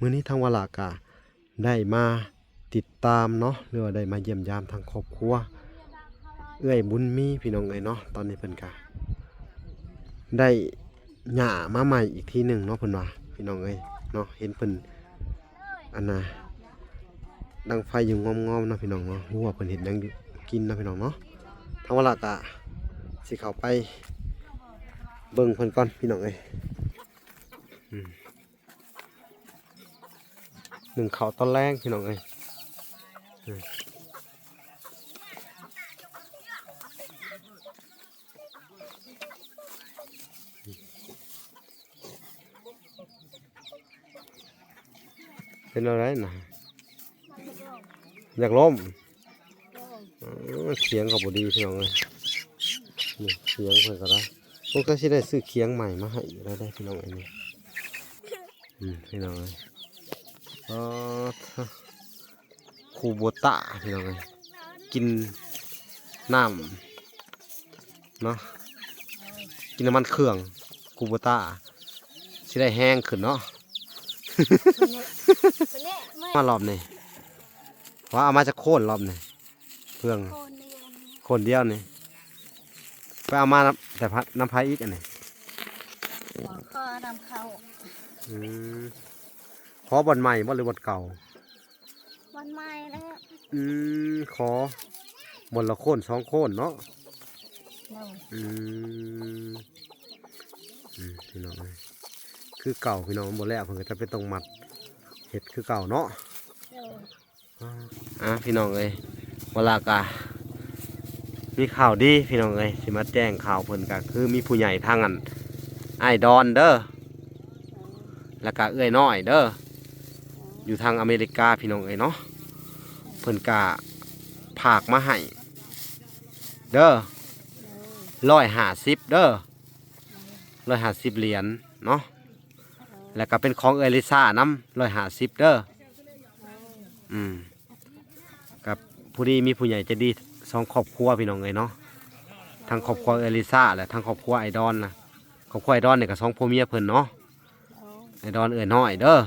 มื้อนี้ทางวลากะได้มาติดตามเนาะหรือว่าได้มาเยี่ยมยามทางครอบครัวเอื้อยบุญมีพี่น้องเอ้ยเนาะตอนนี้เพิ่นกะได้หย่ามาใหม่อีกทีหนึ่งเนาะเพิ่นว่าพี่น้องเอ้ยเนาะเห็นเพิ่นอันน่ะดังไฟอยู่งอมๆเนาะพี่น้องเนาะรู้ว่าเพิ่นเห็นหยังอยู่กินเนาะพี่น้องเนาะทางวลากะสิเข้าไปเบิ่งเพิ่นก่อนพี่น้องเอ้ยหนึ่งเขาตอนแรกพี่น้องเอ้ยเป็นอะไรนะอยากล้มเคียงกับบดีพี่น้องเลยนี่เคียงเพื่อนก็ได้ผมก็สิได้ซื้อเคียงใหม่มาให้แล้วได้พี่น้องอันนี้พี่น้องเลยคูโบตะพี่น้องเลยกินน้ำเนาะกินน้ำมันเครื่องคูโบตะสิได้แห้งขึ้นเนาะมารอบนี่ว่าเอามาจะโค่นรอบนี่เพื่องโค่นเดียวนี่ไปเอามาแต่น้ำพายอีกอันนี้ก็นำเข้าขอบอลใหม่บ่หรือบอลเก่าบอลใหม่แล้วขอบอลละโค่น2โค่นเนาะพี่น้องคือเก่าพี่น้องบ่แล้วเพิ่นก็จะไปตรงมัดเห็ดคือเก่าเนาะพี่น้องเอ้ยเวลากะมีข่าวดีพี่น้องเอ้ยสิมาแจ้งข่าวเพิ่นก็คือมีผู้ใหญ่ทางอันไอ้ดอนเด้อแล้วก็เอ้ยน้อยเด้ออยู่ทางอเมริกาพี่น้องเอ้ยเนาะเพิ่นก็ผากมาให้เด้อ150เด้อ150เหรียญเนาะแล้วก็เป็นของเอลิซ่าน้ำ150เด้อกับผู้ดีมีผู้ใหญ่จะดี2ครอบครัวพี่น้องเลยเนาะทางครอบครัวเอลิซ่าและทางครอบครัวไอดอนนะครอบครัวไอดอนเนี่ยกับ2พ่อเมียเพิ่นเนาะไอดอนเอ๋ยน้อยเด้อ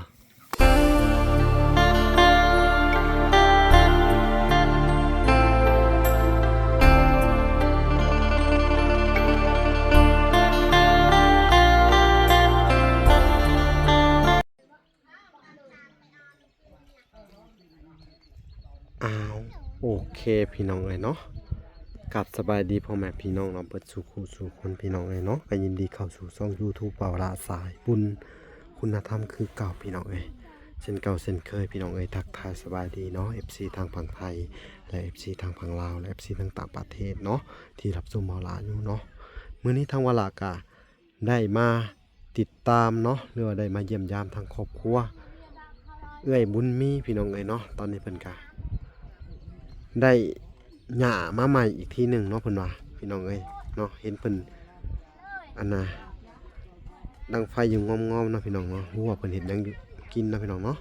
โอเคพี่น้องเลยเนาะกับสบายดีพ่อแม่พี่น้องเราเปิดสู่คู่สู่คนพี่น้องเลยเนาะก็ยินดีเข้าสู่ช่อง YouTube เป่าละสายบุญคุณธรรมคือเก่าพี่น้องเลยเช่นเก่าเช่นเคยพี่น้องเลยทักทายสบายดีเนาะ FC ทางฝั่งไทยและ FC ทางฝั่งลาวและ FC ทางต่างประเทศเนาะที่รับชมเป่าละอยู่เนาะมื้อนี้ทางวลากะได้มาติดตามเนาะหรือว่าได้มาเยี่ยมยามทางครอบครัวเอื้อยบุญมีพี่น้องเลยเนาะตอนนี้เพิ่นกะได้หย่ามาใหม่อีกทีหนึ่งเนาะเพิ่นว่าพี่น้องเอ้ยเนาะเห็นเพิ่นอันน่ะดังไฟอยู่งอมๆเนาะพี่น้องเนาะรู้ว่าเพิ่นเห็นหยังอยู่กินเนาะพี่น้องเนาะ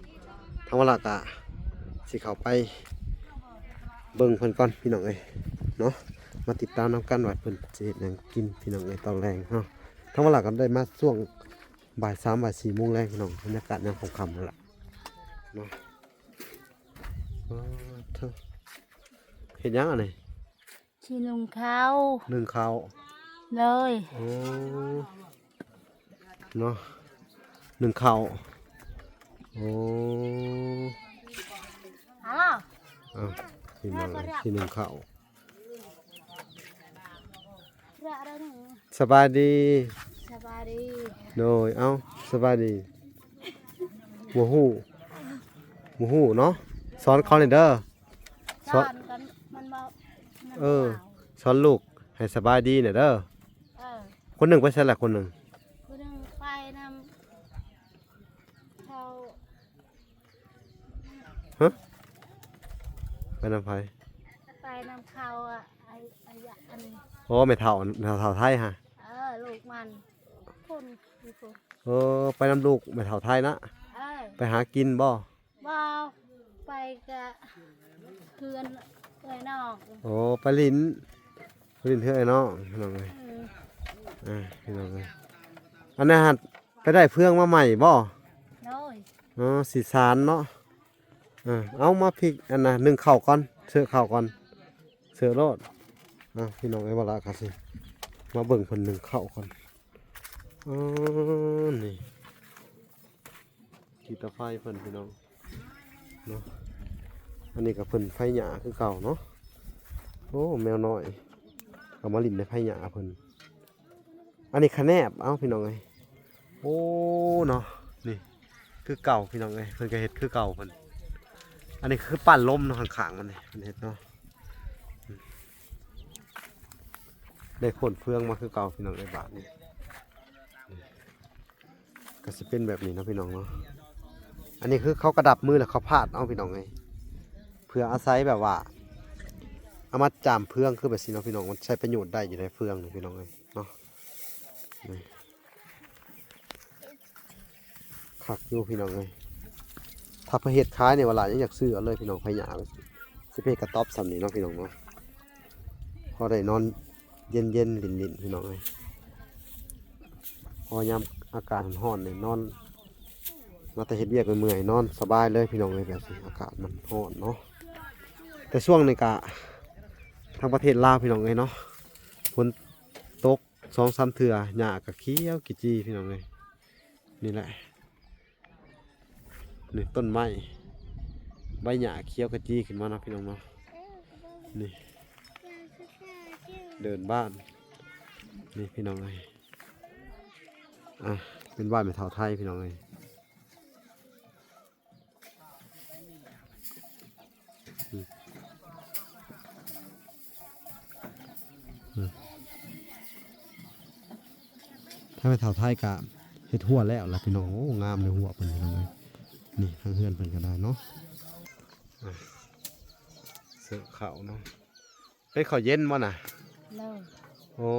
ทางวลากะสิเข้าไปเบิ่งเพิ่นก่อนพี่น้องเอ้ยเนาะมาติดตามนำกันว่าเพิ่นสิเฮ็ดหยังกินพี่น้องเอ้ยตอนแรงเนาะทางวลากะได้มาช่วงบ่าย3บ่าย4โมงแรงพี่น้องบรรยากาศยามค่ำๆนั่นแหละเนาะเห็นยังอ่ะนี่ชีลุงเขานึ่งข้าวเลยเนาะนึ่งข้าวพี่น้องที่นึ่งข้าวสบายดีโดยสบายดีหัวหูเนาะสอนเขาเลยเด้อสอนสอนลูกให้สบายดีเนี่ยเด้อคนหนึ่งไปใช่แหละคนหนึ่งไปนำเขาไปนำไฟไปนำเขาอันโอ้ไม่เท่าไทยฮะลูกมันคนไปนำลูกไม่เท่าไทยนะไปหากินบ่ไปกับเพื่อนเอ้ยน้องไปลิ้นเพื่อนไอ้น้องพี่น้องเลยพี่น้องเลยอันนี้ฮะไปได้เฟืองมาใหม่บ่น้อย อ๋อสีสารเนาะเอามาพริกอันน่ะนึ่งข้าวก่อนเสิร์ฟข้าวก่อนเสิร์ฟโลดพี่น้องไอ้บ่ละครับสิมาเบิ่งเพิ่นนึ่งข้าวก่อนอ๋อนี่กีตาไฟเพิ่นพี่น้องเนาะอันนี้ก็เพิ่นไฟหญ้าคือเก่าเนาะโอ้แมวน้อยเอามาลิ้นในไฟหญ้าเพิ่นอันนี้คะแนบเอ้าพี่น้องเอ้ยโอ้เนาะนี่คือเก่าพี่น้องเอ้ยเพิ่นก็เฮ็ดคือเก่าเพิ่นอันนี้คือปั่นลมเนาะข้างๆมันนี่เพิ่นเฮ็ดเนาะได้ขนเฟืองมาคือเก่าพี่น้องในบาทนี่ก็สิเป็นแบบนี้เนาะพี่น้องเนาะอันนี้คือเขากระดับมือแล้วเขาพาดเอาพี่น้องไงเพื่ออาศัยแบบว่าเอามาจามเฟืองคือแบบนี้เนาะพี่น้องมันใช้ประโยชน์ได้อยู่ในเฟืองนี่พี่น้องเลยเนาะนี่ขักอยู่พี่น้องเลยถ้าประเฮ็ดขายในเวลายังอยากซื้อเอาเลยพี่น้องพยาสิเพกระต๊อบสำนี้เนาะพี่น้องเนาะพอได้นอนเย็นๆลิ่นๆพี่น้องเลยพอยามอากาศร้อนเนี่ยนอนมาแต่เฮ็ดเวียกเมื่อยนอนสบายเลยพี่น้องเลยแบบนี้อากาศมันร้อนเนาะแต่ช่วงนี้กะทางประเทศลาวพี่น้องเลยเนาะฝนตก2-3 เทื่อหญ้าก็เขียวกิจีพี่น้องเลยนี่แหละนี่ต้นไม้ใบหญ้าเขียวกระจีขึ้นมาเนาะพี่น้องเนาะนี่เดินบ้านนี่พี่น้องเลยเป็นบ้านแม่เฒ่าไทยพี่น้องเลยถ้าแม่เฒ่าไทยกะเฮ็ดหัวแล้วล่ะพี่น้องโอ้งามเลยหัวเพิ่นพี่น้องเลยนี่ทางเฮือนเพิ่นก็ได้เนาะเสิร์ฟข้าวเนาะเป็นข้าวเย็นบ่น่ะ เลย โอ้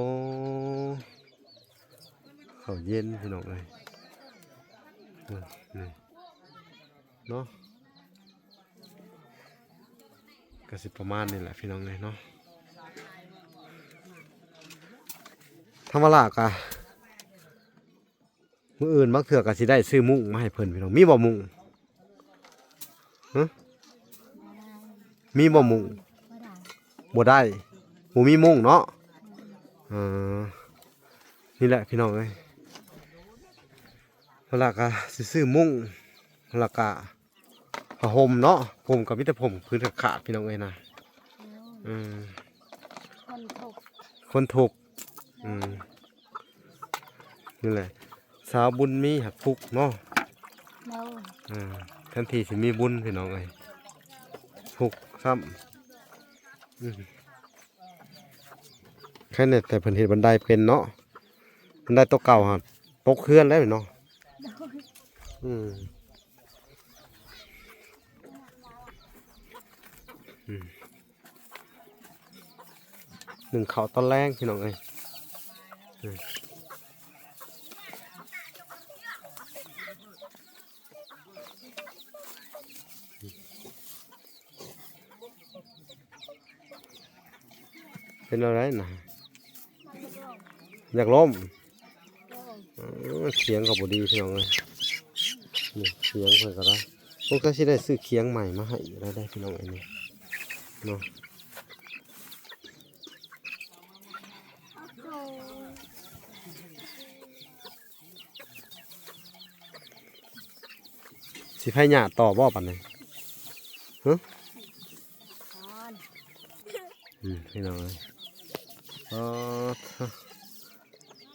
ข้าวเย็นพี่น้องเลยนี่เนาะก็สิประมาณนี้แหละพี่น้องเลยเนาะธรรมดากะมื้ออื่นมักเถื่อก็สิได้ซื้อมุ้งมาให้เพิ่นพี่น้องมีบ่มุ้งฮะมีบ่มุ้ง บ่ได้ บ่มีมุ้งเนาะนี่แหละพี่น้องเอ้ยหลักอะสิซื้อมุ้งหลักอะผ้าห่มเนาะผมกับมิตรผมพื้นขาดพี่น้องเอ้ยนะคนถูกนี่แหละสาวบุญมีหักฟุกเนาะทันทีสิมีบุญพี่น้องเอ้ยฟุกซ้ำแค่เนี่ยแต่เพิ่นเห็นบันไดเป็นเนาะบันไดโต๊ะเก่าฮะตกเคลื่อนแล้วเนาะหนึ่งเขาตอนแรกพี่น้องเอ้ยเป็นอะไรนะอยากล้มเคียงกับบดีพี่น้องเลยนี่เคียงเพื่อนก็ได้พวกก็สิได้ซื้อเคียงใหม่มาให้ได้พี่น้องอันนี้เนาะสิให้หยาต่อบ่ปันเลยฮะพี่น้องเลย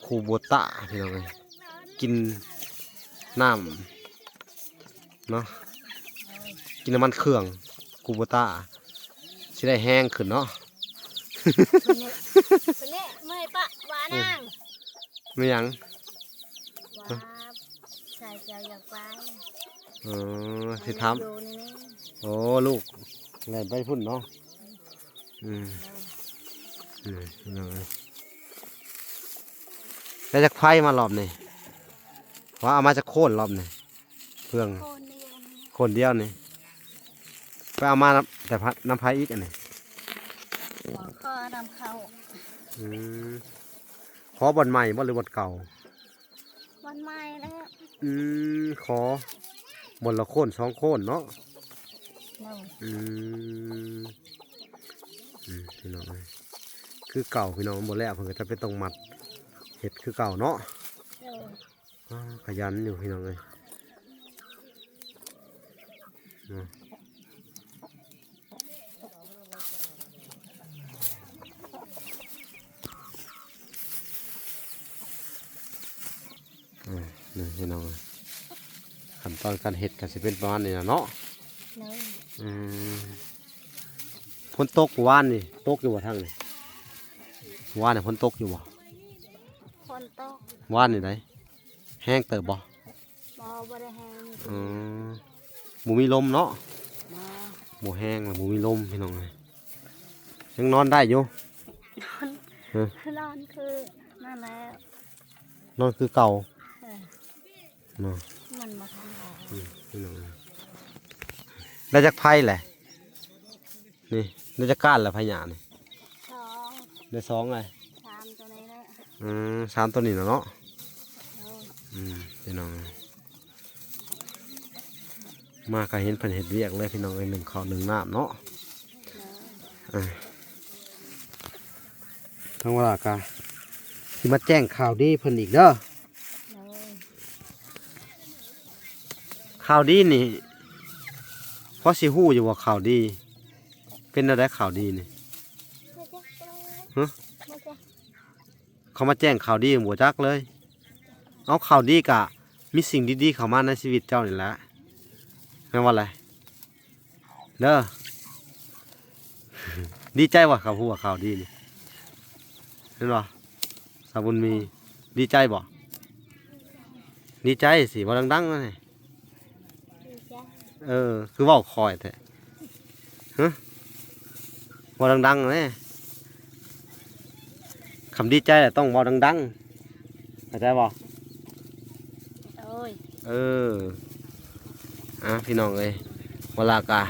คูโบตะพี่น้องเลยกินน้ำเนาะกินน้ำมันเครื่องคูโบตะสิได้แห้งขึ้นเนาะคนนี้ไม่ปะวานาง ไม่ยังว่าใส่เจ้าอยากไปสิทำโอ้ลูกแล่นไปพุ่นเนาะแล้วจากไฟมารอบนี่ว่าเอามาจากโค่นรอบนี่เพื่องโค่นเดียวนี่ไปเอามาแต่น้ำไฟอีกอันนี้ก็นำเข้าขอบอลใหม่บ่หรือบอลเก่าบอลใหม่แล้วขอ บนละโคนสองโคนเนาะ โดย อืมพี่น้องเอ้ยคือเก่าพี่น้องบ่แล้วเพิ่นก็จะไปตรงมัดเฮ็ดคือเก่าเนาะ โดย ขยันอยู่พี่น้องเอ้ยนี่พี่น้องเอ้ยขั้นตอนการเฮ็ดก็สิเป็นประมาณนี้นะเนาะ โดย อืมฝนตกว่านนี่ตกอยู่บ่ทางนี่ว่านนี่ฝนตกอยู่บ่ คนโตก ว่านนี่ไดแห้งเติบบ่ บ่ได้แห้ง อืมบ่มีลมเนาะ มา บ่แห้งแล้วบ่มีลมพี่น้องเอ้ยยังนอนได้อยู่ นอนคือนั่นแหละ นอนคือเก่า เออ เนาะ มันมาทำอะไร พี่น้องเอ้ยได้จักไผแหละนี่ได้จักก้านแล้วไผหญ้านี่ สอง ได้สองเลย สามตัวนี้แหละ สามตัวนี้น่ะเนาะ โดย พี่น้องเอ้ยมาก็เห็นเพิ่นเฮ็ดเวียกเลยพี่น้องเอ้ยหนึ่งข้าวหนึ่งน้ำเนาะ โดย ทั้งเวลากาสิมาแจ้งข่าวดีเพิ่นอีกเด้อ โดย ข่าวดีนี่เพราะสิฮู้อยู่ว่าข่าวดี เป็นอะไรข่าวดีนี่ ฮะ ไม่ใช่ เขามาแจ้งข่าวดีบ่จักเลย เอาข่าวดีกะมีสิ่งดีๆเข้ามาในชีวิตเจ้านี่แหละแม่นว่าอะไรเด้อ ดีใจว่าเขาฮู้ว่าข่าวดีนี่เห็นบ่สาบุญมีดีใจบ่ดีใจสิบ่ดังๆนั่นนี่ ดีจ้ะ คือเว่าคอยแท้ฮะเว่าดังๆเลยคำดีใจแหละต้องเว่าดังๆเข้าใจบ่ โดย พี่น้องเอ้ยเวลากะ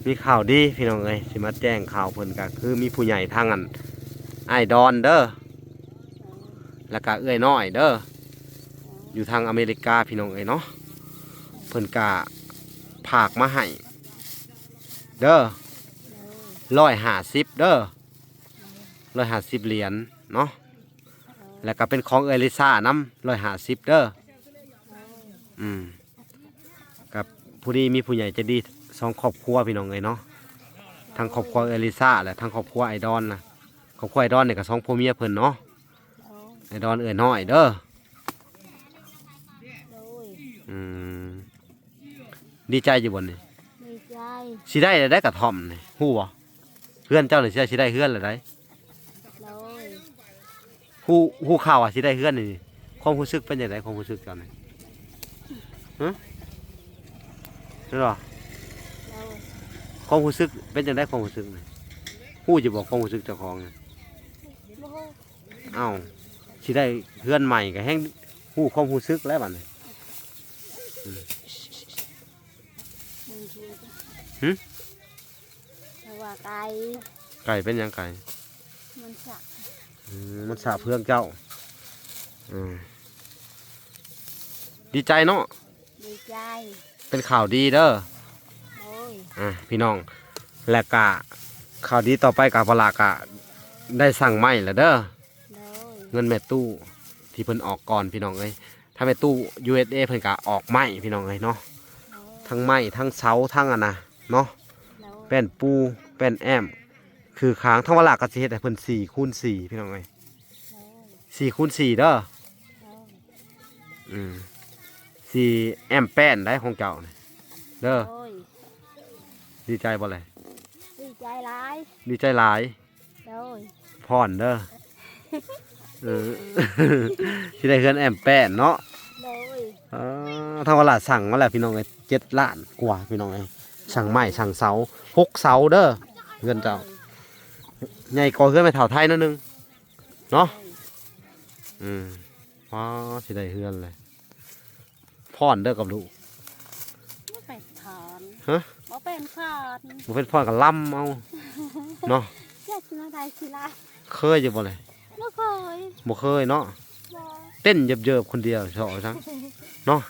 มีข่าวดีพี่น้องเอ้ยสิมาแจ้งข่าวเพิ่นก็คือมีผู้ใหญ่ทางอันไอ้ายดอนเด้อแล้วก็เอื้อยน้อยเด้ออยู่ทางอเมริกาพี่น้องเอ้ยเนาะเพิ่นกะผากมาให้เด้อ โดย 150เด้อ150เหรียญเนาะแล้วก็เป็นของเอลิซ่านำ150เด้อกับผู้ดีมีผู้ใหญ่ใจะดีสองครอบครัวพี่น้องเอ้ยเนาะทางครอบครัวเอลิซ่าและทางครอบครัวไอดอนนะครอบครัวไอดอนเนี่ยก็สองพ่อเมียเพิ่นเนาะ โดย ไอดอนเอ้ยน้อยเด้อ โดย ดีใจอยู่บ่นี่ ดีใจ สิได้กระท่อมนี่ฮู้บ่เพื่อนเจ้านี่สิได้เฮือนแล้วได้ โดย ฮู้ข่าวว่าสิได้เฮือนนี่ความรู้สึกเป็นจังไดความรู้สึกเจ้านี่ฮะเห็นบ่ โดย ความรู้สึกเป็นจังไดความรู้สึกนี่ฮู้จะบอกความรู้สึกเจ้าของนี่ โอ้โห เอ้าสิได้เฮือนใหม่ก็แฮงฮู้ความรู้สึกแล้วบัดนี้ มึงคิด หึ เพราะว่าไก่ ไก่เป็นหยังไก่ มันสัก มันสาเพื่องเจ้าดีใจเนาะ ดีใจ เป็นข่าวดีเด้อ โอ้ย พี่น้อง และกะข่าวดีต่อไปกับพลากะได้สั่งไม้แล้วเด้อ โดย เงินแม่ตู้ที่เพิ่นออกก่อนพี่น้องเอ้ยถ้าแม่ตู้ USA เพิ่นกะออกไม้พี่น้องเอ้ยเนาะ โดย ทั้งไม้ทั้งเสาทั้งอันนะเนาะ โดย แป้นปูแป้นแอมคือค้างทั้งเวลากะสิเฮ็ดให้เพิ่น4x4พี่น้องเอ้ย โดย 4x4เด้อ โดย 4แอมแป้นได้ของเจ้านี่เด้อ โดย ดีใจบ่เลย ดีใจหลาย ดีใจหลาย โดย พรเด้อ ที่ได้เฮือนแอมแป้นเนาะ โดย ทางเวลาสั่งมาแล้วพี่น้องเอ้ย7 ล้านกว่าพี่น้องเอ้ยสั่งไม้สั่งเสา6 เสาเด้อเฮือนเจ้าใหญ่กว่าเฮือนแม่เฒ่าไทยนิดนึงเนาะอ๋อสิได้เฮือนเลยพรเด้อกับลูก ไม่เป็นถอน ฮะ ไม่เป็นถอน บ่เป็นพรกับล่ำเอาเนาะ อยากมาได้สิละ เคยอยู่บ่เลย ไม่เคย บ่เคยเนาะ บ่ เต้นเยิบๆคนเดียวเฉาะจังเนาะ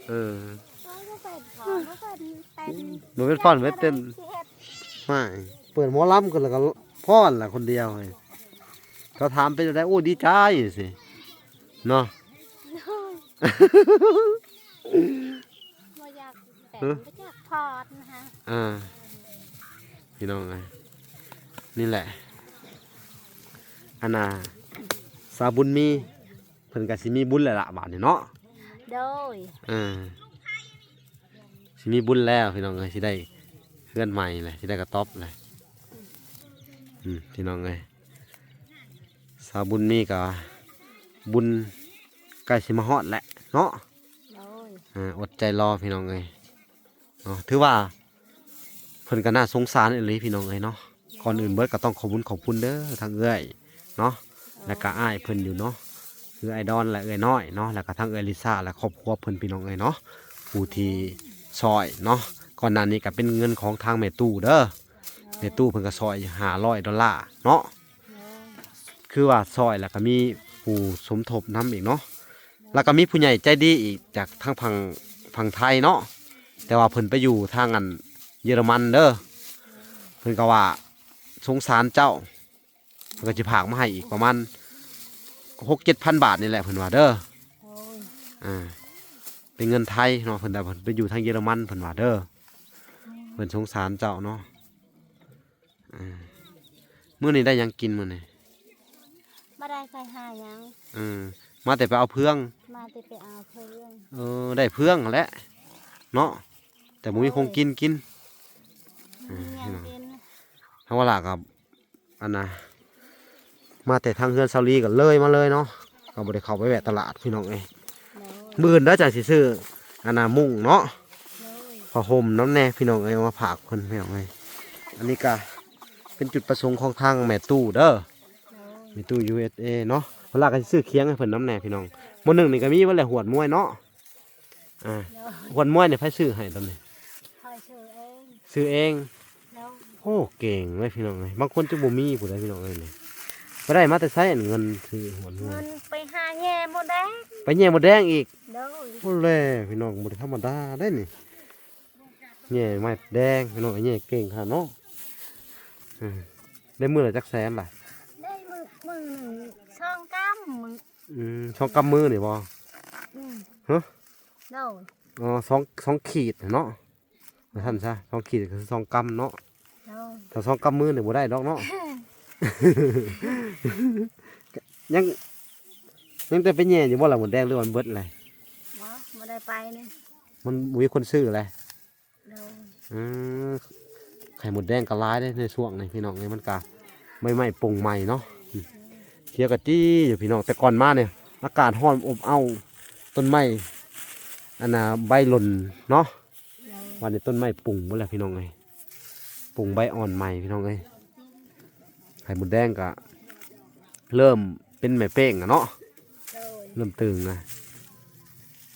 เออ ก็เป็นพอก็เป็นเต้น มันเป็นฟ้อนเป็นเต้นไม่เปิดหมอลำกันแล้วก็ฟ้อนล่ะคนเดียวเลยเขาถามเป็นอะไรโอ้ดีใจสิเนาะ บ่อยากแต่งบ่อยากพอดนะคะ พี่น้องไงนี่แหละอันน่ะสาบุญมีเพิ่นก็สิมีบุญแล้วล่ะบาดนี้เนาะ โดย สิมีบุญแล้วพี่น้องเอ้ยสิได้เพื่อนใหม่เลยสิได้กระต๊อบเลยพี่น้องเอ้ยสาบุญมีก็บุญใกล้สิมาฮอดแหละเนาะ โดย อดใจรอพี่น้องเอ้ยเนาะถือว่าเพิ่นก็น่าสงสารอีหลีพี่น้องเอ้ยเนาะก่อนอื่นเบิดก็ต้องขอบคุณเด้อทางเอ้ยเนาะแล้วก็อ้ายเพิ่นอยู่เนาะคือไอดอนและเอ้ยน้อยเนาะแล้วก็ทางเอ้ยลิซ่าและครอบครัวเพิ่นพี่น้องเอ้ยเนาะผู้ที่ซอยเนาะก่อนหน้านี้ก็เป็นเงินของทางแม่ตู้เด้อแม่ตู้เพิ่นก็ซอย$500เนาะคือว่าซอยแล้วก็มีผู้สมทบนำอีกเนาะแล้วก็มีผู้ใหญ่ใจดีอีกจากทางฝั่งไทยเนาะแต่ว่าเพิ่นไปอยู่ทางอันเยอรมันเด้อเพิ่นก็ว่าสงสารเจ้าเพิ่นก็สิพากมาให้อีกประมาณ6-7,000 บาทนี่แหละเพิ่นว่าเด้อ โอ้ย เป็นเงินไทยเนาะเพิ่นแต่เพิ่นไปอยู่ทางเยอรมันเพิ่นว่าเด้อเพิ่นสงสารเจ้าเนาะมื้อนี้ได้หยังกินมื้อนี้ บ่ได้ใครหาหยัง มาแต่ไปเอาเพื่อง มาแต่ไปเอาเพื่อน ได้เพื่องแหละเนาะแต่บ่มีคงกิน มีหยังกิน ทางว่าล่ะกับอันน่ะมาแต่ทางเฮือนเซาลีก็เลยมาเลยเนาะก็บ่ได้เข้าไปแวะตลาดพี่น้องเอ้ย โดย มื้ออื่นเด้อจังสิซื้ออันน่ะมุ้งเนาะ โดย ผ้าห่มน้ำแน่พี่น้องเอ้ยเอามาฝากเพิ่นพี่น้องเอ้ยอันนี้ก็เป็นจุดประสงค์ของทางแม่ตู้เด้อ โดย แม่ตู้ USA เนาะเวลาก็สิซื้อเคียงให้เพิ่นน้ำแน่พี่น้องมื้อหนึงนี่ก็มีว่าแหละหวดมวยเนาะโดย หวดมวยเนี่ยไผซื้อให้ตอนนี้ คอยชื่อเอง ซื้อเอง โดย โอ้เก่งเลยพี่น้องเอ้ยบางคนจะบ่มีผู้ใดพี่น้องเอ้ยนี่บ่ได้มาแต่ใช้เงินซื้อหวดมว เงิ ย นไปหาแง่บ่ได้ ไปแย่หมดแดงอีก โดย โอ้แล่พี่น้องบ่ได้ธรรมดาได้นี่แย่ไม้แดงพี่น้องไอ้แย่เก่งค่ะเนาะได้มื้อละจักแสนล่ะ ได้มือหนึ่งช่องกำมือ ช่องกำมือนี่บ่ ฮะ โดย อ๋อสองขีดเนาะท่านซะ2 ขีดคือ2 กำเนาะ โดย ถ้า2 กำมือนี่บ่ได้ดอกเนาะ ยังแต่ไปแย่อยู่บ่ล่ะหมดแดงหรือว่ามันเบิดเลย บ่ได้ไปนี่ มันบ่มีคนซื้อเลย โดย ไข่หมดแดงก็ร้ายได้ในช่วงนี้พี่น้องนี่มันก็ไม่ปรุงใหม่เนาะเคี้ยวกะจี้อยู่พี่น้องแต่ก่อนมาเนี่ยอากาศร้อนอบอ้าวต้นไม้อันน่ะใบหล่นเนาะ โดย วันนี้ต้นไม้ปรุงหมดแล้วพี่น้องเอ้ยปรุงใบอ่อนใหม่พี่น้องเอ้ยไข่หมดแดงก็เริ่มเป็นแม่เป้งอะเนาะ โดย เริ่มตึงนะ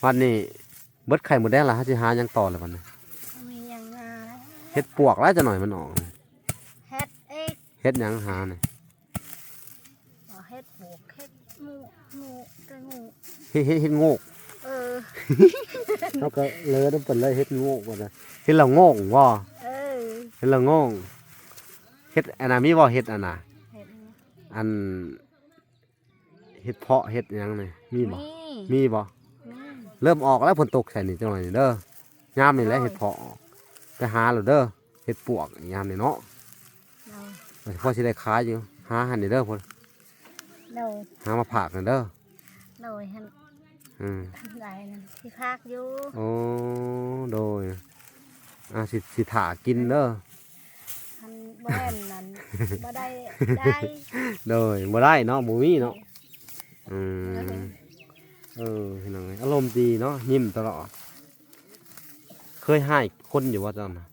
วันนี้เบิดไข่หมดแดงละฮะจะหายังต่อเลยวันนี้ มีหยังงา เฮ็ดปวกแล้วจะหน่อยมันออก เฮ็ดเอก เฮ็ดหยังหาเนี่ย เฮ็ดบวกเฮ็ดงูกระงู เฮ็ดโงก เออ เขาก็เลยต้องเป็นเลยเฮ็ดโงกว่านะเฮ็ดเราโงกว่า เออ เฮ็ดเราโงกเฮ็ดอันน่ะมีบ่เฮ็ดอันน่ะ เฮ็ด อันเฮ็ดเพาะเฮ็ดหยังนี่มีบ่ นี่ มีบ่ นี่ เริ่มออกแล้วฝนตกใส่นี่จังหน่อยนี่เด้อยามนี่แหละเฮ็ดเพาะออกไปหาแล้วเด้อเฮ็ดปวกยามนี่เนาะ โดย พอสิได้ขายอยู่หาหันนี่เด้อพุ่น โดย หามาผากนั่นเด้อ โดยหัน อืม ได้นั่นที่ภาคอยู่ โอ้โดยสิถากินเด้อ หันบ่แม่นนั่นบ่ได้ได้ โดยบ่ได้เนาะบ่มีเนาะอืมพี่น้องเอ้ยอารมณ์ดีเนาะยิ้มตลอดเคยให้คนอยู่ว่าจังนะ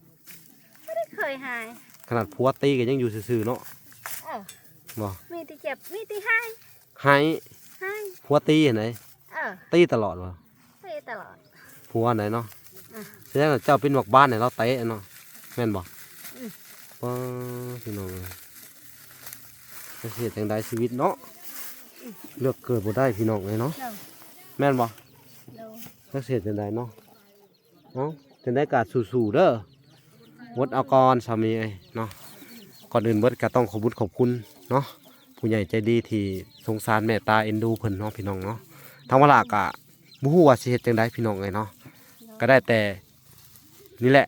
ไม่เคยหาย ขนาดผัวตีก็ยังอยู่ซื่อๆเนาะ เออ บ่ มีที่เจ็บมีที่ให้ ให้ ให้ ผัวตีเห็นไหน เออ ตีตลอดบ่ ไปตลอด ผัวไหนเนาะ อ่ะ แสดงว่าเจ้าเป็นหมวกบ้านเนี่ยเราเตะเนาะแม่นบ่ อืม ป้าพี่น้องเอ้ยจะเสียจังใดชีวิตเนาะเลือกเกิดบ่ได้พี่น้องเลยเนาะ เนาะ แม่นบ่ โ โดย จักเสียจังไดเนาะเอ้าจังได๋ก็สู้ๆเด้อวดเอาก่อนสามีเอ้ยเนาะก่อนอื่นเบิดก็ต้องขอบคุณเนาะผู้ใหญ่ใจดีที่สงสารเมตตาเอ็นดูเพิ่นเนาะพี่น้องเนาะทางเวลาก็บ่ฮู้ว่าสิเฮ็ดจังไดพี่น้องเอ้ยเนาะก็ได้แต่นี่แหละ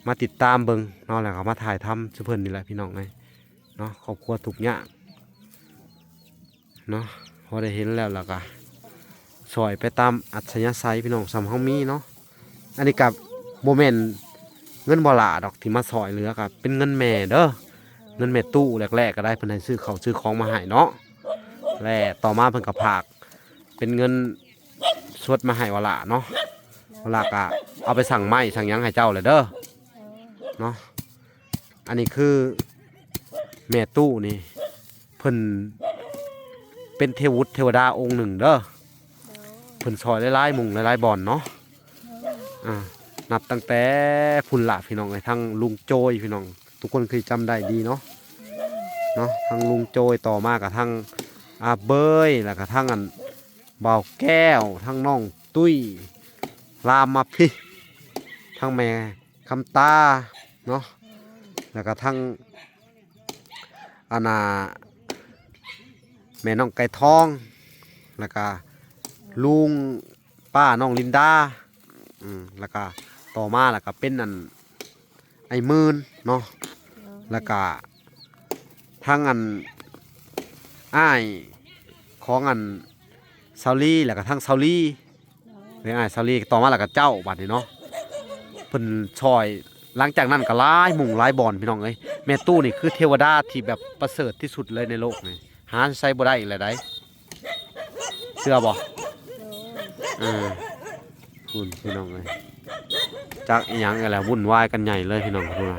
มาติดตามเบิ่งเนาะแล้วก็มาถ่ายทำซุเพิ่นนี่แหละพี่น้องเอ้ยเนาะครอบครัวทุกข์ยากเนาะพอได้เห็นแล้วล่ะก็สอยไปตามอัธยาศัยพี่น้องสำเฮามีเนาะอันนี้กับบ่แม่นเงินบ่หลาดอกที่มาซอยเหลือก็เป็นเงินแม่เด้อเงินแม่ตู้แรกๆก็ได้เพิ่นให้ซื้อข้าวซื้อของมาให้เนาะและต่อมาเพิ่นก็ฝากเป็นเงินสดมาให้วะละเนาะวะละก็เอาไปสั่งไม้สั่งหยังให้เจ้าเลยเด้อเนาะอันนี้คือแม่ตู้นี่เพิ่นเป็นเทวุฒิเทวดาองค์หนึ่งเด้อเพิ่นซอยหลายๆหมุ่งหลายๆบ่อนเนาะนับตั้งแต่พุ่นละพี่น้องไอ้ทั้งลุงโจยพี่น้องทุกคนเคยจำได้ดีเนาะทั้งลุงโจยต่อมากับทั้งอาเบยแล้วก็ทั้งอันเบาแก้วทั้งน้องตุ้ยรามมาพี่ทั้งแม่คำตาเนาะแล้วก็ทั้งอาณาแม่น้องไก่ทองแล้วก็ลุงป้าน้องลินดาแล้วก็ต่อมาแล้วก็เป็นอันไอ้มื่นเนาะแล้วก็ทั้งอันอ้ายของอันซาลี่แล้วก็ทั้งซาลี่เป็นอ้ายซาลี่ต่อมาแล้วก็เจ้าบัดนี้เนาะเพิ่นช่อยหลังจากนั้นก็หลายหมุ่งหลายบ่อนพี่น้องเอ้ยแม่ตู้นี่คือเทวดาที่แบบประเสริฐที่สุดเลยในโลกนี่หาใช้บ่ได้อีกแล้วได้เชื่อบ่คุณพี่น้องเลยจักอีหยังกันแล้ววุ่นวายกันใหญ่เลยพี่น้องคุณ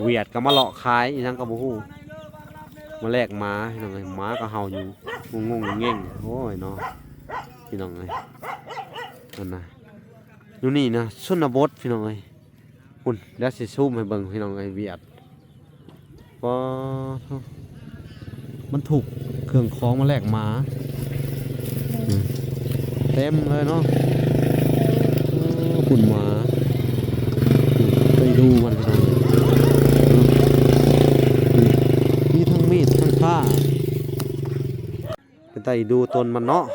เวียดก็มาเลาะขายอีหยังก็บ่ฮู้มาแลกหมาพี่น้องเอ้ยหมาก็เห่าอยู่งงๆเง่งๆโอ้ยเนาะพี่น้องเอ้ยนั่นนะอยู่นี่นะชนบทพี่น้องเอ้ยคุณเดี๋ยวสิซูมให้เบิ่งพี่น้องเอ้ยเวียดก็มันถูกเครื่องของมาแลกหมาเต็มเลยเนาะคุณหมาไปดูมันกันมีทั้งมีดทั้งผ้าเป็นไตดูตนมันเนาะ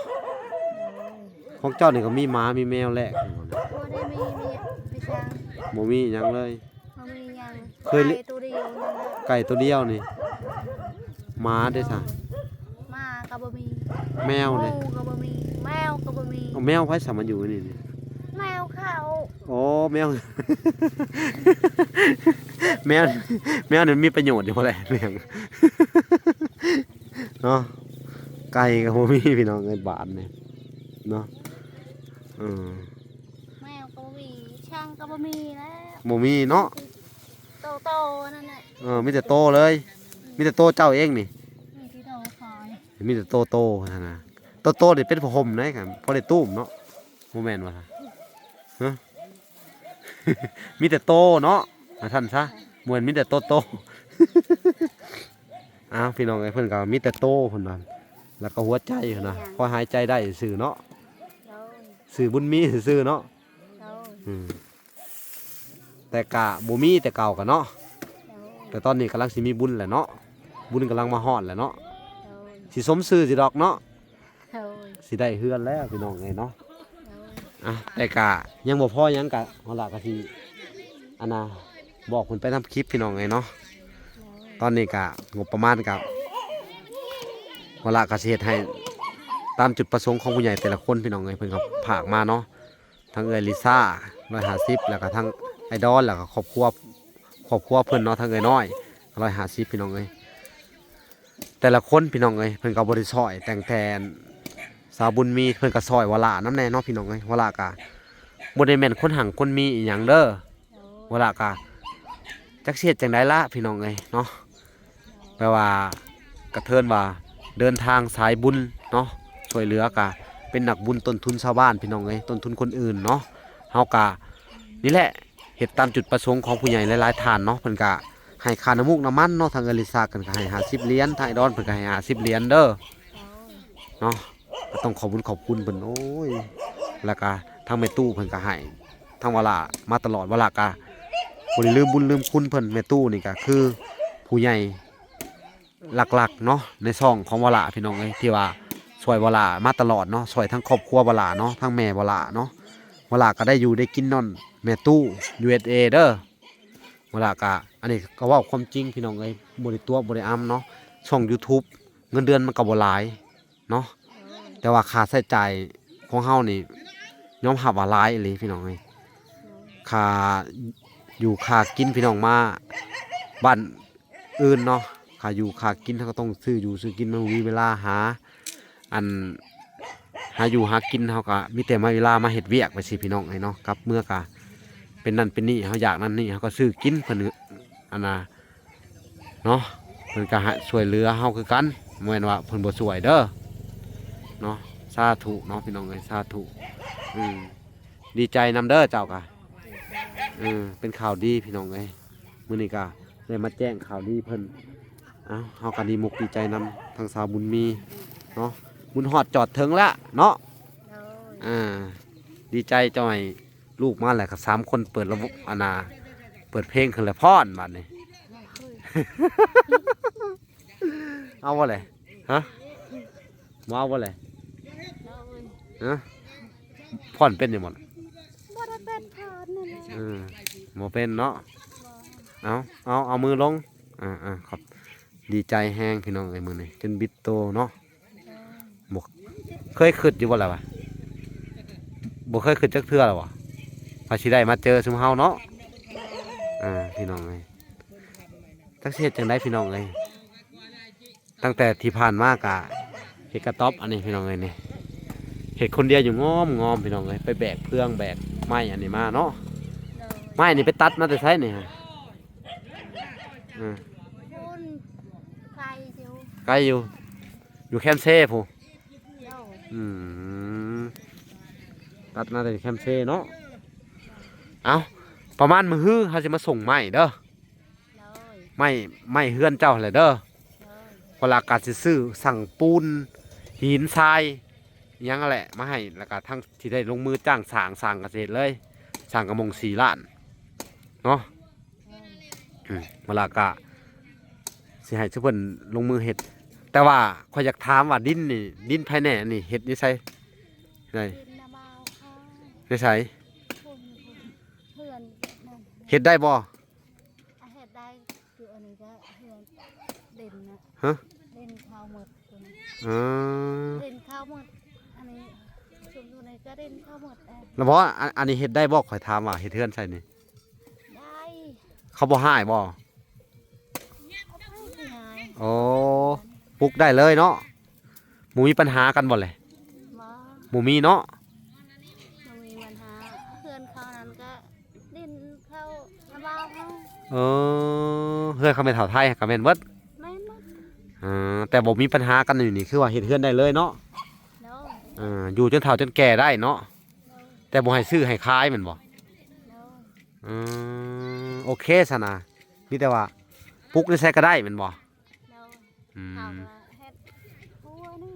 ของเจ้านี่ก็มีหมามีแมวแหละ โอ้ได้มีพี่ช้าง บ่มีหยังเลย มันมียัง เคย ไก่ตัวเดียวนั่นแหละ ไก่ตัวเดียวนี่หมาได้ซะ หมาก็บ่มี แมว ห นี่ มูก็บ่มีแมวก็บ่มี เอาแมวไว้สามันอยู่นี่ แมวเขา โอ้แมว แมวแมวนี่มีประโยชน์อยู่บ่แหละแมวเนาะไก่ก็บ่มีพี่น้องเอ้ยบาทนี่เนาะแมวก็บ่มีช้างก็บ่มีแล้ว บ่มีเนาะ โตนั่นแหละ มีแต่โตเลยมีแต่โตเจ้าเองนี่ มีที่โตคอย มีแต่โตนะโตนี่เป็นผ้าห่มได้ครับพอได้ตุ้มเนาะโมแมนว่าฮะ มีแต่โตเนาะท่านซะเหมือนมีแต่โต อ้าวพี่น้องไอ้เพิ่นก็มีแต่โตเพิ่นว่าแล้วก็หัวใจเพิ่นน่ะพอหายใจได้ซื่อเนาะ โดย ซื่อบุญมีซื่อเนาะ โดย แต่กะบ่มีแต่เก่ากันเนาะ โดย แต่ตอนนี้กำลังสิมีบุญแหละเนาะบุญกำลังมาฮอดแหละเนาะ โดย สิสมซื่อสิดอกเนาะ โดย สิได้เฮือนแล้วพี่น้องไงเนาะ โดย แต่กะยังบ่พอยังกะเฮาล่ะก็สิอันน่ะบอกเพิ่นไปทำคลิปพี่น้องไงเนาะตอนนี้กะงบประมาณกะเฮาล่ะก็สิเฮ็ดให้ตามจุดประสงค์ของผู้ใหญ่แต่ละคนพี่น้องไงเพิ่นก็ฝากมาเนาะทั้งเอ้ยลิซ่า150แล้วก็ทั้งไอดอลแล้วก็ครอบครัวเพิ่นเนาะทั้งเอ้ยน้อย150พี่น้องเอ้ยแต่ละคนพี่น้องเอ้ยเพิ่นก็บ่ได้ซอยแต่งแทนสาวบุญมีเพิ่นก็ซอยวลาน้ำแน่เนาะพี่น้องเอ้ยวลากะบ่ได้แม่นคนหังคนมีอีหยังเด้อวลากะจักเสียดจังได๋ละพี่น้องเอ้ยเนาะแปลว่ากระเทินว่าเดินทางสายบุญเนาะช่วยเหลือกะเป็นนักบุญต้นทุนชาวบ้านพี่น้องเอ้ยต้นทุนคนอื่นเนาะเฮากะนี่แหละเฮ็ดตามจุดประสงค์ของผู้ใหญ่หลายๆท่านเนาะเพิ่นกะให้ค่าน้ำมูกน้ำมันเนาะทางเอลิซากันก็ให้50เหรียญทางไอดอนเพิ่นก็ให้50เหรียญเด้อเนาะก็ต้องขอบคุณเพิ่นโอ้ย แล้วก็ทางแม่ตู้เพิ่นก็ให้ทางวลามาตลอดวลาก็บ่ได้ลืมบุญลืมคุณเพิ่นแม่ตู้นี่ก็คือผู้ใหญ่หลักๆเนาะในช่องของวลาพี่น้องเอ้ยที่ว่าช่วยวลามาตลอดเนาะช่วยทั้งครอบครัววลาเนาะทั้งแม่วลาเนาะวลาก็ได้อยู่ได้กินนอนแม่ตู้ USA เด้อวลาก็อันนี้ก็เว้าความจริงพี่น้องเอ้ยบ่ได้ตัวบ่ได้อ้ํเนาะช่อง YouTube เงินเดือนมันก็บ่หลายเนาะแต่ว่าค่าใช้จ่ายของเฮานี่ยอมรับว่าหลายอีหลีพี่น้องเอ้ยค่าอยู่ค่ากินพี่น้องมาบ้านอื่นเนาะค่าอยู่ค่ากินเฮาก็ต้องซื้ออยู่ซื้อกินมันบ่มีเวลาหาอันหาอยู่หากินเฮาก็มีแต่มาเวลามาเฮ็ดเวียกไปสิพี่น้องเอ้ยเนาะกลับเมื่อก็เป็นนั่นเป็นนี่เฮาอยากนั่นนี่เฮาก็ซื้อกินเพิ่นอันน่ะเนาะเพิ่นก็ช่วยเหลือเฮาคือกันบ่แม่นว่าเพิ่นบ่ช่วยเด้อเนาะสาธุเนาะพี่น้องเอ้ยสาธุดีใจนำเด้อเจ้ากะเป็นข่าวดีพี่น้องเอ้ยมื้อนี้ก็ได้มาแจ้งข่าวดีเพิ่นเฮาก็ดีมุกดีใจนำทางสาวบุญมีเนาะบุญฮอดจอดถึงแล้วเนาะดีใจจ่อยลูกมาแหละก็3คนเปิดระบบเปิดเพลงขึ้นแล้วพรบัดนี้ เอาบ่เลยฮะมาเอาบ่เลยฮะพ่อนเป็นอยู่หมด บ่ได้เป็นพรนั่นแหละ บ่เป็นเนาะเอามือลงครับดีใจแห้งพี่น้องไอ้มือนี่จนบิดโตเนาะบ่เคยคิดอยู่บ่ล่ะวะบ่เคยคิดจักเทื่อแล้ววะพาสิได้มาเจอซุมเฮาเนาะพี่น้องเอ้ยจักสิเฮ็ดจังได๋พี่น้องเอ้ยตั้งแต่ที่ผ่านมากะเฮ็ดกระต๊อบอันนี้พี่น้องเอ้ยนี่เฮ็ดคนเดียวอยู่งอมพี่น้องเอ้ยไปแบกเพื่องแบกไม้อันนี้มาเนาะไม้นี่ไปตัดมาแต่ไสนี่ฮะคุณไกลอยู่ ไกลอยู่แคมป์เซ่ผู้ตัดมาแต่แคมป์เซ่เนาะเอาประมาณมื้อฮื้อเฮาสิมาส่งไม้เด้อไม้เฮือนเจ้าแหละเด้อเวลากาสิซื้อสั่งปูนหินทรายยังแหละมาให้แล้วก็ทั้งที่ได้ลงมือจ้างสร้างเกษตรเลยสร้างกระมง4 ล้านเนาะเวลากะสิให้ทุกคนลงมือเฮ็ดแต่ว่าข้อยอยากถามว่าดินภายในนี่เฮ็ดนี่ใช่ไดนี่ใช่เฮ็ดได้บ่เฮ็ดได้คืออันนี้ก็เฮือนเด่นนะ ฮะ เด่นข้าวหมดตัวนี้ เด่นข้าวหมดอันนี้ชุมตัวนี้ก็เด่นข้าวหมดแล้วบ่อันนี้เฮ็ดได้บ่ข้อยถามว่าเฮ็ดเฮือนใช่นี่ได้ เขาบ่ให้บ่โอ้ปลูกได้เลยเนาะหมูมีปัญหากันบ่เลยหมูมีเนาะมีปัญหาเพื่อนเขานั้นก็ดินเข้าระบายเขาเพื่อนเขาเป็นแถวไทยกับแม่นเบิดไม่หมดแต่บ่มีปัญหากันอยู่นี่คือว่าเฮ็ดเฮือนได้เลยเนาะอยู่จนเฒ่าจนแก่ได้เนาะแต่บ่ให้ซื้อให้ขายแม่นบ่โอเคซะนะมีแต่ว่าปลูกได้ใช้ก็ได้แม่นบ่เฮ็ดหัวนี่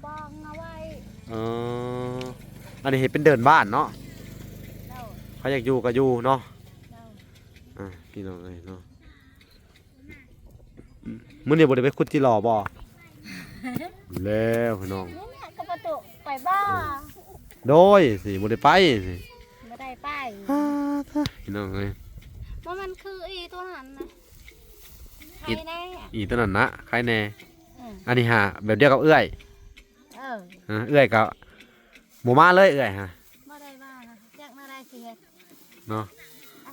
ปองเอาไว้อันนี้เห็นเป็นเดินบ้านเนาะเขาอยากอยู่ก็อยู่เนาะพี่น้องเลยเนาะมื้อนี้บ่ได้ไปขุดจิหล่อบ่แล้วพี่น้องก็ประตูไปบ้าโดยสิบ่ได้ไปสิบ่ได้ไปพี่น้องเอ้ยว่ามันคืออีตัวนั้นนะอีตัวนั้นนะใครแน่อันนี้ฮะแบบเดียวกับเอื้อยเอื้อยกับหมูมาเลยเอื้อยฮะมาได้มาแจกมาได้สิเฮ็ดเนาะ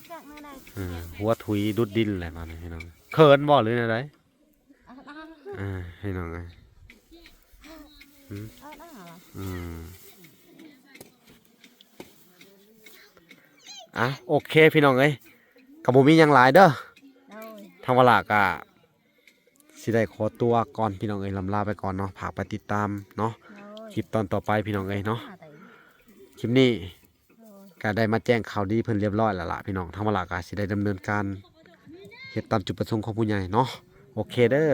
แจกมาได้หัวถุยดุดดินอะไรมาเนี่ยพี่น้องเขินบ่หรืออะไรพี่น้องไงโอเคพี่น้องเอ้ยกับผมมีอย่างหลายเด้อทางเวลากะสิได้ขอตัวก่อนพี่น้องเอ้ยลำลาไปก่อนเนาะฝากไปติดตามเนาะคลิปตอนต่อไปพี่น้องเอ้ยเนาะคลิปนี้ก็ได้มาแจ้งข่าวดีเพิ่นเรียบร้อยแล้วล่ะพี่น้องทางเวลากะสิได้ดำเนินการเฮ็ดตามจุดประสงค์ของผู้ใหญ่เนาะโอเคเด้อ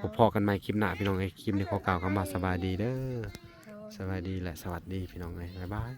พบกันใหม่คลิปหน้าพี่น้องเอ้ยคลิปนี้ขอกล่าวคำว่าสบายดีเด้อ โดย สบายดีและสวัสดีพี่น้องเอ้ยบ๊ายบาย